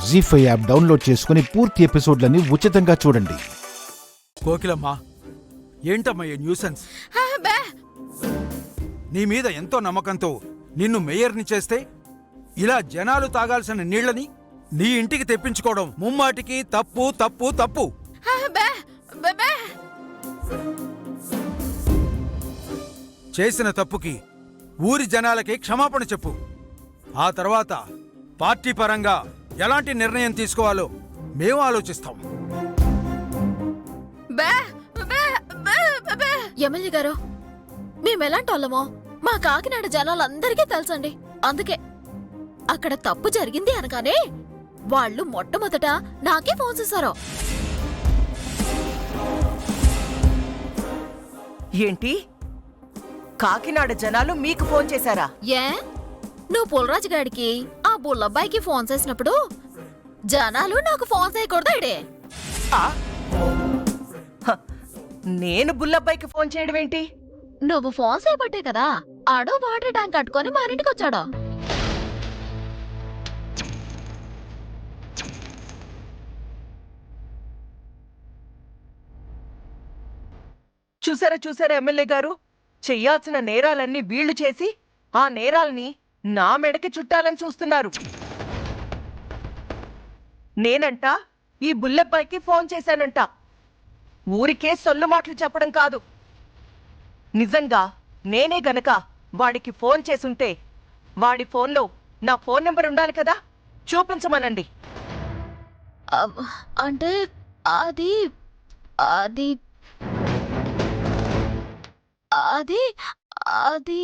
జీ5 app download చేసుకుని పూర్తి ఎపిసోడ్లని ఉచితంగా చూడండి. కోకిలమ్మా, ఏంటమ్మా ఈ న్యూసెన్స్? నీ మీద ఎంతో నమ్మకంతో నిన్ను మేయర్ని చేస్తే ఇలా జనాలు తాగాల్సిన నీళ్లని నీ ఇంటికి తెప్పించుకోవడం ముమ్మాటికి తప్పు తప్పు తప్పు. చేసిన తప్పుకి ఊరి జనాలకి క్షమాపణ చెప్పు. ఆ తర్వాత పార్టీ పరంగా ఎలాంటి నిర్ణయం తీసుకోవాలో మేము ఆలోచిస్తాం. ఎమ్మెల్యే గారు, మేమెలాంటి వాళ్ళమో మా కాకినాడ జనాలందరికీ తెలుసండి. అందుకే అక్కడ తప్పు జరిగింది అనగానే వాళ్ళు మొట్టమొదట నాకే ఫోన్ చేశారు. ఏంటి, కాకినాడ జనాలు మీకు ఫోన్ చేశారా? ఏ, నువ్వు పుల్లరాజు గాడికి ఆ బుల్లబ్బాయికి ఫోన్ చేసినప్పుడు జనాలు నాకు ఫోన్ చేయకూడదాడే? నేను బుల్లబ్బాయికి ఫోన్ చేయడం ఏంటి? నువ్వు ఫోన్ చేయబట్టే కదా ఆడో వాటర్ ట్యాంక్ కట్టుకొని మా ఇంటికి వచ్చాడు. చూసారా ఎమ్మెల్యే గారు, చెయ్యాల్సిన నేరాలన్నీ వీళ్లు చేసి ఆ నేరాల్ని నా మెడకి చుట్టాలని చూస్తున్నారు. నేనంట ఈ బుల్లబ్బాయికి ఫోన్ చేశానంట. ఊరికే సొల్లు మాటలు చెప్పడం కాదు. నిజంగా నేనే గనక వాడికి ఫోన్ చేసుంటే వాడి ఫోన్లో నా ఫోన్ నెంబర్ ఉండాలి కదా, చూపించమనండి. అంటే అది అది అది అది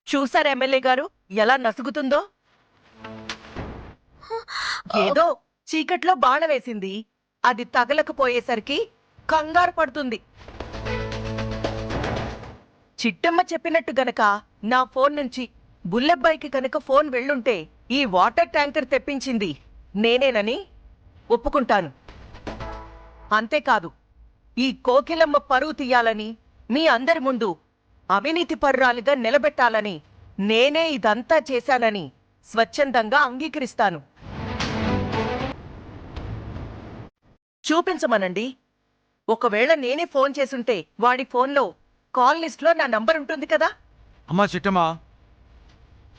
చూసారా ఎమ్మెల్యే గారు ఎలా నసుగుతుందో? ఏదో చీకట్లో బాణ వేసింది, అది తగలకపోయేసరికి కంగారు పడుతుంది. చిట్టమ్మ చెప్పినట్టు గనక నా ఫోన్ నుంచి బుల్లబ్బాయికి గనక ఫోన్ వెళ్ళుంటే ఈ వాటర్ ట్యాంకర్ తెప్పించింది నేనేనని ఒప్పుకుంటాను. అంతేకాదు, ఈ కోకిలమ్మ పరువు తీయాలని, మీ అందరి ముందు అవినీతి పరురాలిగా నిలబెట్టాలని నేనే ఇదంతా చేశానని స్వచ్ఛందంగా అంగీకరిస్తాను. చూపించమనండి. ఒకవేళ నేనే ఫోన్ చేసుంటే వాడి ఫోన్లో కాల్ లిస్ట్లో నా నంబర్ ఉంటుంది కదా. అమ్మా చిట్టమ్మా,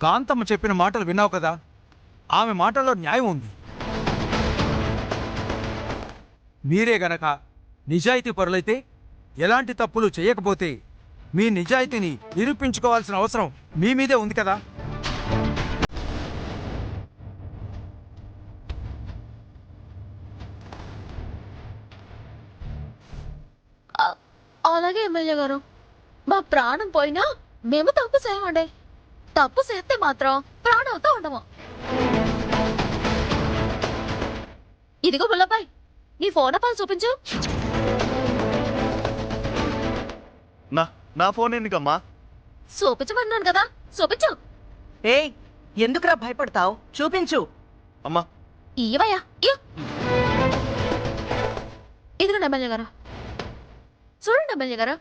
కాంతమ్మ చెప్పిన మాటలు విన్నావు కదా, ఆమె మాటల్లో న్యాయం ఉంది. మీరే గనక నిజాయితీ పరులైతే, ఎలాంటి తప్పులు చేయకపోతే మీ నిజాయితీని నిరూపించుకోవాల్సిన అవసరం మీ మీదే ఉంది కదా. అలాగే ఎమ్మెల్యే గారు, మా ప్రాణం పోయినా మేము తప్పు చేయమండి. తప్పు చేస్తే మాత్రం ప్రాణంతో ఉండము. ఇదిగో బుల్లబ్బాయ్, నీ ఫోన్ నెంబర్ చూపించు. నా ఫోన్ ఎందుకమ్మా? చూపించమన్నాను కదా, చూపించు. ఏయ్, ఎందుకురా భయపడతావు? చూపించు. అమ్మా, ఇయ్యవయ్యా, ఇదిగో ఎమ్మెల్యే గారు, చూడండి ఎమ్మెల్యే గారు.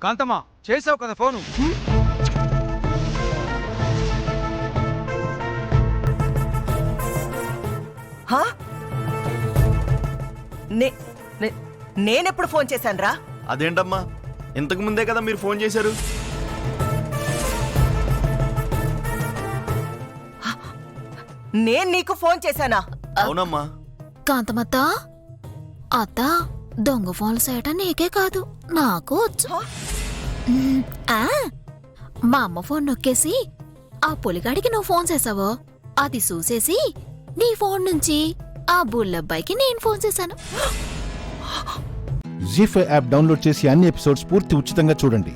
కాంతమ్మ, చేసావు కదా ఫోను. నేనెప్పుడు ఫోన్ చేశానురా? అదేంటమ్మా, ఇంతకు ముందే కదా మీరు ఫోన్ చేశారు. నేను నీకు ఫోన్ చేశానా? అవునమ్మా. కాంతమత్త, అత్త దొంగ ఫోన్లు చేయటం నీకే కాదు నాకు వచ్చు. మా అమ్మ ఫోన్ నొక్కేసి ఆ పులిగాడికి నువ్వు ఫోన్ చేసావో అది చూసేసి నీ ఫోన్ నుంచి ఆ బుల్లబ్బాయికి నేను ఫోన్ చేశాను. జీ5 యాప్ డౌన్లోడ్ చేసి అన్ని ఎపిసోడ్స్ పూర్తి ఉచితంగా చూడండి.